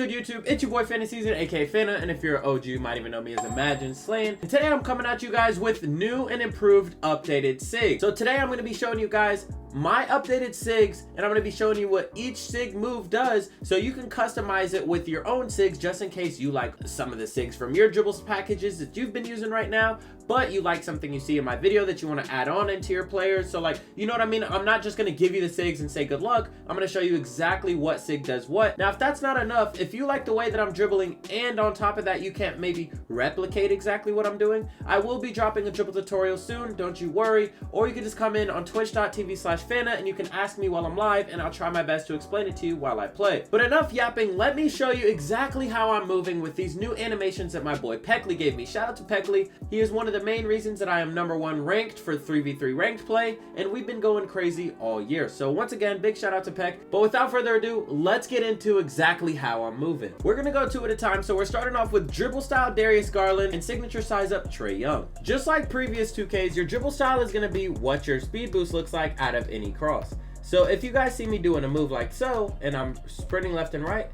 good, YouTube? It's your boy FantaSZN, aka Fanta, and if you're an OG, you might even know me as Imagine Slaying. And today I'm coming at you guys with new and improved updated Sigs. So today I'm going to be showing you guys my updated Sigs, and I'm going to be showing you what each Sig move does so you can customize it with your own Sigs, just in case you like some of the Sigs from your dribbles packages that you've been using right now, but you like something you see in my video that you want to add on into your players. So like, you know what I mean? I'm not just going to give you the Sigs and say good luck. I'm going to show you exactly what Sig does what. Now, if that's not enough, if you like the way that I'm dribbling and on top of that you can't maybe replicate exactly what I'm doing, I will be dropping a dribble tutorial soon, don't you worry. Or you can just come in on twitch.tv/Fanta and you can ask me while I'm live and I'll try my best to explain it to you while I play. But enough yapping, let me show you exactly how I'm moving with these new animations that my boy Peckley gave me. Shout out to Peckley. He is one of the main reasons that I am #1 ranked for 3v3 ranked play, and we've been going crazy all year. So once again, big shout out to Peck. But without further ado, let's get into exactly how I'm moving. We're gonna go two at a time, so we're starting off with Dribble Style Darius Garland and Signature Size Up Trae Young. Just like previous 2Ks, your dribble style is gonna be what your speed boost looks like out of any cross. So if you guys see me doing a move like so, and I'm sprinting left and right,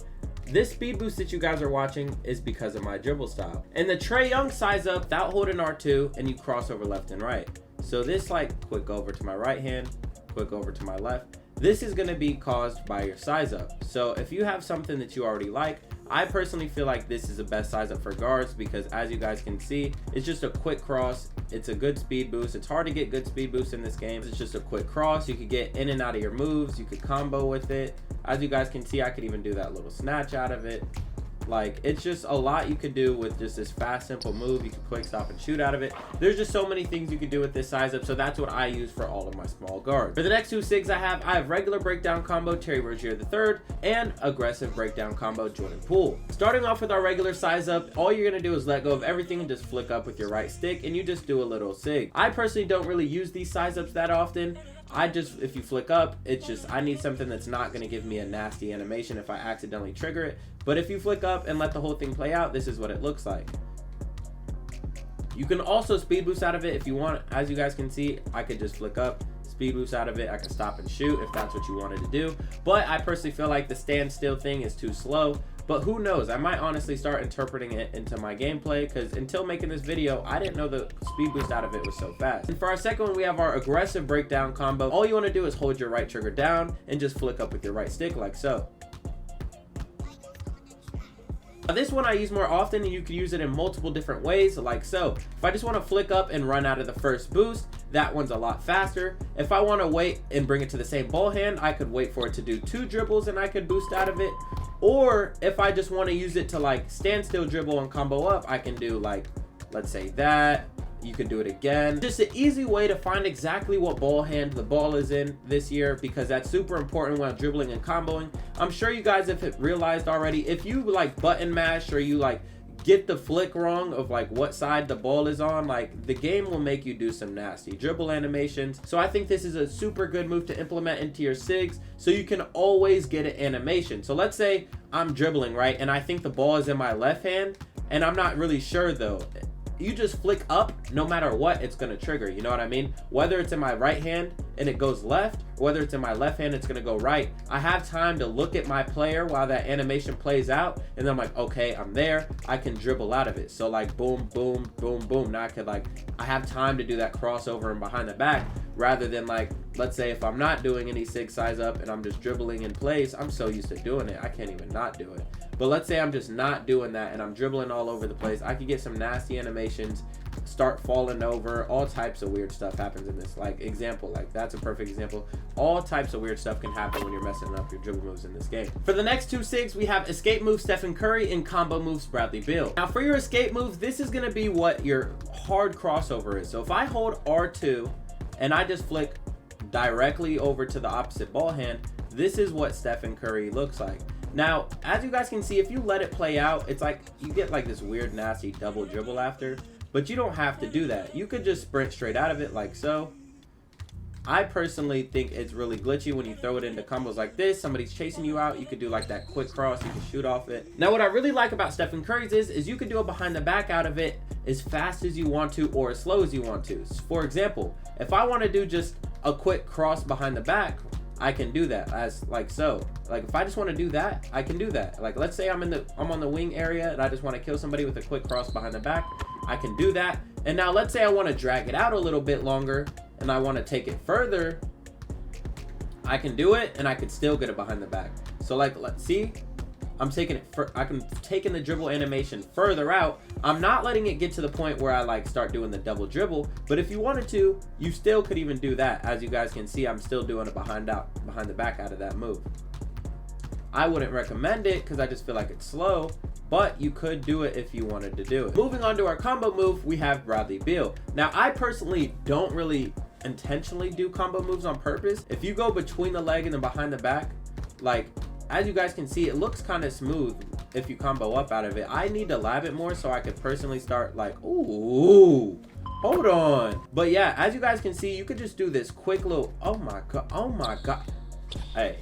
this speed boost that you guys are watching is because of my dribble style. And the Trae Young size up without holding R2 and you cross over left and right. So this like quick over to my right hand, quick over to my left. This is gonna be caused by your size up. So if you have something that you already like, I personally feel like this is the best size up for guards because as you guys can see, it's just a quick cross. It's a good speed boost. It's hard to get good speed boosts in this game. It's just a quick cross. You could get in and out of your moves. You could combo with it. As you guys can see, I could even do that little snatch out of it. Like, it's just a lot you could do with just this fast, simple move. You can quick stop and shoot out of it. There's just so many things you could do with this size up, so that's what I use for all of my small guards. For the next two Sigs I have regular breakdown combo Terry Rozier III and aggressive breakdown combo Jordan Poole. Starting off with our regular size up, all you're gonna do is let go of everything and just flick up with your right stick, and you just do a little Sig. I personally don't really use these size ups that often. If you flick up, it's just, I need something that's not going to give me a nasty animation if I accidentally trigger it. But if you flick up and let the whole thing play out, this is what it looks like. You can also speed boost out of it if you want. As you guys can see, I could just flick up, speed boost out of it. I can stop and shoot if that's what you wanted to do. But I personally feel like the standstill thing is too slow. But who knows, I might honestly start interpreting it into my gameplay because until making this video, I didn't know the speed boost out of it was so fast. And for our second one, we have our aggressive breakdown combo. All you want to do is hold your right trigger down and just flick up with your right stick like so. This one I use more often, and you can use it in multiple different ways like so. If I just want to flick up and run out of the first boost, that one's a lot faster. If I want to wait and bring it to the same ball hand, I could wait for it to do 2 dribbles and I could boost out of it. Or if I just want to use it to like standstill dribble and combo up, I can do like, let's say that. You can do it again. Just an easy way to find exactly what ball hand the ball is in this year, because that's super important when dribbling and comboing. I'm sure you guys have realized already, if you like button mash or you like get the flick wrong of like what side the ball is on, like the game will make you do some nasty dribble animations. So I think this is a super good move to implement into your Sigs so you can always get an animation. So let's say I'm dribbling, right, and I think the ball is in my left hand and I'm not really sure though. You just flick up, no matter what, it's gonna trigger, you know what I mean? Whether it's in my right hand and it goes left, or whether it's in my left hand, it's gonna go right. I have time to look at my player while that animation plays out, and then I'm like, okay, I'm there, I can dribble out of it. So like, boom, boom, boom, boom. Now I have time to do that crossover and behind the back, rather than like, let's say if I'm not doing any Sig size up and I'm just dribbling in place, I'm so used to doing it, I can't even not do it. But let's say I'm just not doing that and I'm dribbling all over the place. I could get some nasty animations, start falling over, all types of weird stuff happens in this. Like example, like that's a perfect example. All types of weird stuff can happen when you're messing up your dribble moves in this game. For the next two Sigs, we have escape move Stephen Curry and combo moves Bradley Beal. Now for your escape move, this is gonna be what your hard crossover is. So if I hold R2 and I just flick directly over to the opposite ball hand, this is what Stephen Curry looks like. Now, as you guys can see, if you let it play out, it's like you get like this weird, nasty double dribble after, but you don't have to do that. You could just sprint straight out of it like so. I personally think it's really glitchy when you throw it into combos like this. Somebody's chasing you out, you could do like that quick cross, you can shoot off it. Now, what I really like about Stephen Curry's is you can do a behind the back out of it as fast as you want to or as slow as you want to. For example, if I want to do just a quick cross behind the back, I can do that as like so. Like if I just want to do that, I can do that. Like let's say I'm on the wing area and I just want to kill somebody with a quick cross behind the back, I can do that. And now let's say I want to drag it out a little bit longer and I want to take it further, I can do it and I can still get it behind the back. So like, let's see, I'm taking it taking the dribble animation further out. I'm not letting it get to the point where I like start doing the double dribble, but if you wanted to, you still could even do that. As you guys can see, I'm still doing it behind the back out of that move. I wouldn't recommend it because I just feel like it's slow, but you could do it if you wanted to do it. Moving on to our combo move, we have Bradley Beal. Now, I personally don't really intentionally do combo moves on purpose. If you go between the leg and then behind the back, like as you guys can see, it looks kind of smooth if you combo up out of it. I need to lab it more so I could personally start like, ooh, hold on. But yeah, as you guys can see, you could just do this quick little, oh my god. Hey,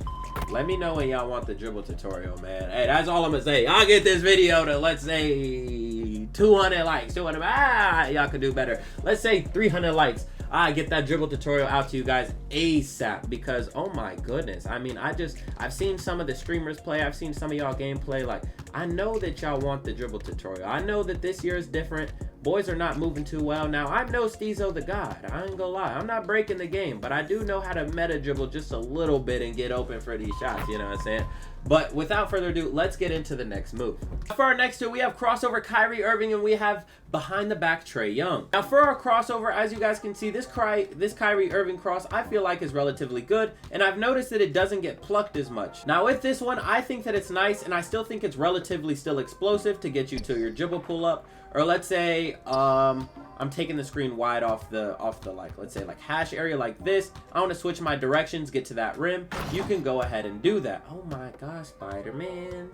let me know when y'all want the dribble tutorial, man. Hey, that's all I'm gonna say. I'll get this video to, let's say, 200 likes. Y'all could do better. Let's say 300 likes. I get that dribble tutorial out to you guys ASAP, because oh my goodness, I mean, I've seen some of the streamers play, I've seen some of y'all gameplay. Like, I know that y'all want the dribble tutorial. I know that this year is different. Boys are not moving too well. Now, I know Steezo the God. I ain't gonna lie. I'm not breaking the game, but I do know how to meta dribble just a little bit and get open for these shots, you know what I'm saying? But without further ado, let's get into the next move. For our next two, we have crossover Kyrie Irving and we have behind the back Trae Young. Now for our crossover, as you guys can see, this Kyrie Irving cross I feel like is relatively good, and I've noticed that it doesn't get plucked as much. Now with this one, I think that it's nice, and I still think it's relatively still explosive to get you to your dribble pull up. Or let's say I'm taking the screen wide off the like, let's say like hash area like this. I want to switch my directions, get to that rim. You can go ahead and do that. Oh my gosh, Spider-Man.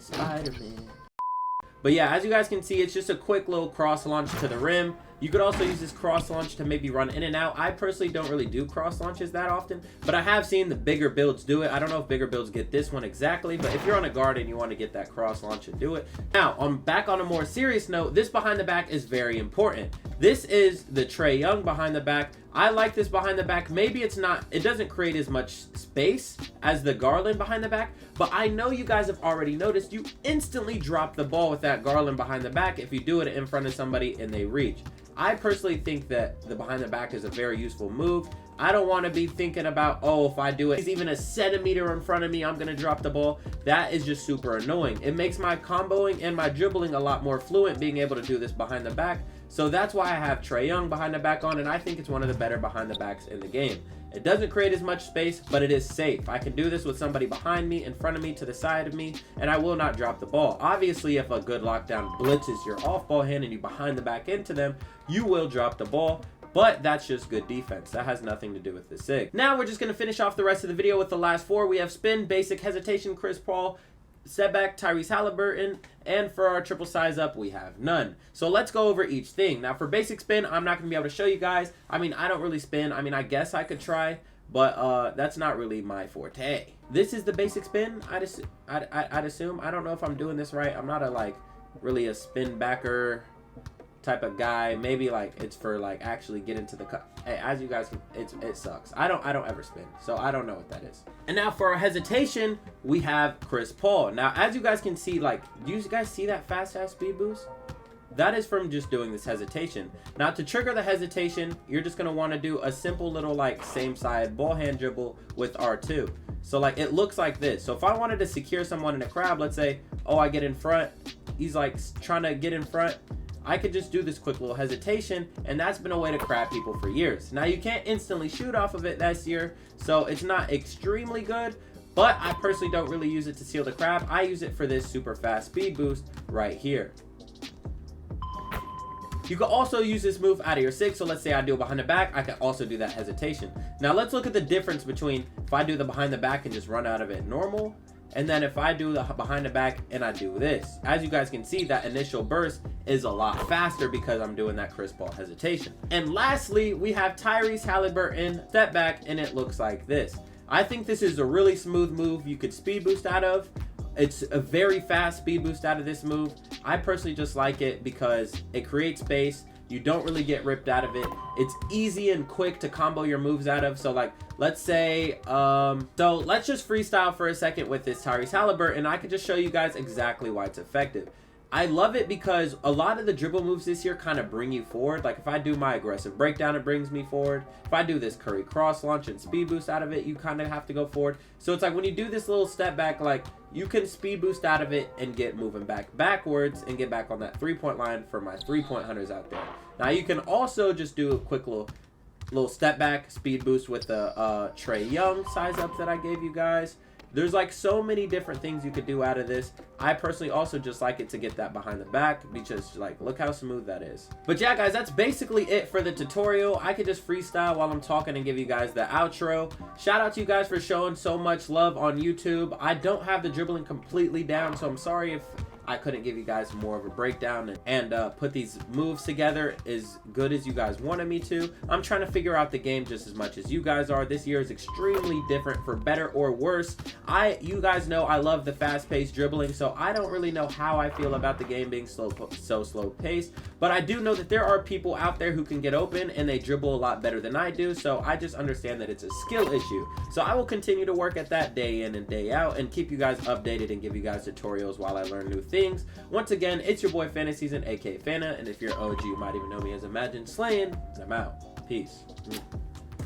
But yeah, as you guys can see, it's just a quick little cross launch to the rim. You could also use this cross launch to maybe run in and out. I personally don't really do cross launches that often, but I have seen the bigger builds do it. I don't know if bigger builds get this one exactly, but if you're on a guard and you want to get that cross launch and do it. Now, back on a more serious note, this behind the back is very important. This is the Trae Young behind the back. I like this behind the back. Maybe it doesn't create as much space as the Garland behind the back, but I know you guys have already noticed you instantly drop the ball with that Garland behind the back if you do it in front of somebody and they reach. I personally think that the behind the back is a very useful move. I don't want to be thinking about, oh, if I do it, he's even a centimeter in front of me, I'm going to drop the ball. That is just super annoying. It makes my comboing and my dribbling a lot more fluent being able to do this behind the back. So that's why I have Trae Young behind the back on, and I think it's one of the better behind the backs in the game. It doesn't create as much space, but it is safe. I can do this with somebody behind me, in front of me, to the side of me, and I will not drop the ball. Obviously, if a good lockdown blitzes your off-ball hand and you behind the back into them, you will drop the ball. But that's just good defense. That has nothing to do with the SIG. Now we're just going to finish off the rest of the video with the last four. We have spin, basic, hesitation, Chris Paul, setback, Tyrese Halliburton, and for our triple size up, we have none. So let's go over each thing. Now for basic spin, I'm not going to be able to show you guys. I mean, I don't really spin. I mean, I guess I could try, but that's not really my forte. This is the basic spin, I'd assume. I don't know if I'm doing this right. I'm not really a spin backer type of guy. Maybe like it's for like actually get into the cut. Hey, as you guys can, it sucks. I don't ever spin, so I don't know what that is. And now for our hesitation, we have Chris Paul. Now as you guys can see, like, do you guys see that fast speed boost? That is from just doing this hesitation. Now to trigger the hesitation, you're just gonna want to do a simple little like same side ball hand dribble with R2. So like it looks like this. So if I wanted to secure someone in a crowd, let's say, oh, I get in front, he's like trying to get in front, I could just do this quick little hesitation, and that's been a way to crab people for years. Now you can't instantly shoot off of it this year, so it's not extremely good, but I personally don't really use it to seal the crab. I use it for this super fast speed boost right here. You can also use this move out of your SIG, so let's say I do it behind the back, I can also do that hesitation. Now let's look at the difference between if I do the behind the back and just run out of it normal, and then if I do the behind the back and I do this. As you guys can see, that initial burst is a lot faster because I'm doing that Chris Paul hesitation. And lastly, we have Tyrese Halliburton step back, and it looks like this. I think this is a really smooth move you could speed boost out of. It's a very fast speed boost out of this move. I personally just like it because it creates space. You don't really get ripped out of it. It's easy and quick to combo your moves out of. So like, let's say, so let's just freestyle for a second with this Tyrese Halliburton, and I can just show you guys exactly why it's effective. I love it because a lot of the dribble moves this year kind of bring you forward. Like if I do my aggressive breakdown, it brings me forward. If I do this Curry cross launch and speed boost out of it, you kind of have to go forward. So it's like when you do this little step back, like you can speed boost out of it and get moving backwards and get back on that 3-point line for my 3-point hunters out there. Now you can also just do a quick little step back speed boost with the Trae Young size up that I gave you guys. There's like so many different things you could do out of this. I personally also just like it to get that behind the back because like look how smooth that is. But yeah guys, that's basically it for the tutorial. I could just freestyle while I'm talking and give you guys the outro. Shout out to you guys for showing so much love on YouTube. I don't have the dribbling completely down, so I'm sorry if I couldn't give you guys more of a breakdown and put these moves together as good as you guys wanted me to. I'm trying to figure out the game just as much as you guys are. This year is extremely different for better or worse. You guys know I love the fast-paced dribbling, so I don't really know how I feel about the game being so slow-paced, but I do know that there are people out there who can get open and they dribble a lot better than I do, so I just understand that it's a skill issue. So I will continue to work at that day in and day out and keep you guys updated and give you guys tutorials while I learn new things. Once again, it's your boy FantaSZN, aka Fanta, and if you're OG, you might even know me as Imagine Slaying, and I'm out. Peace.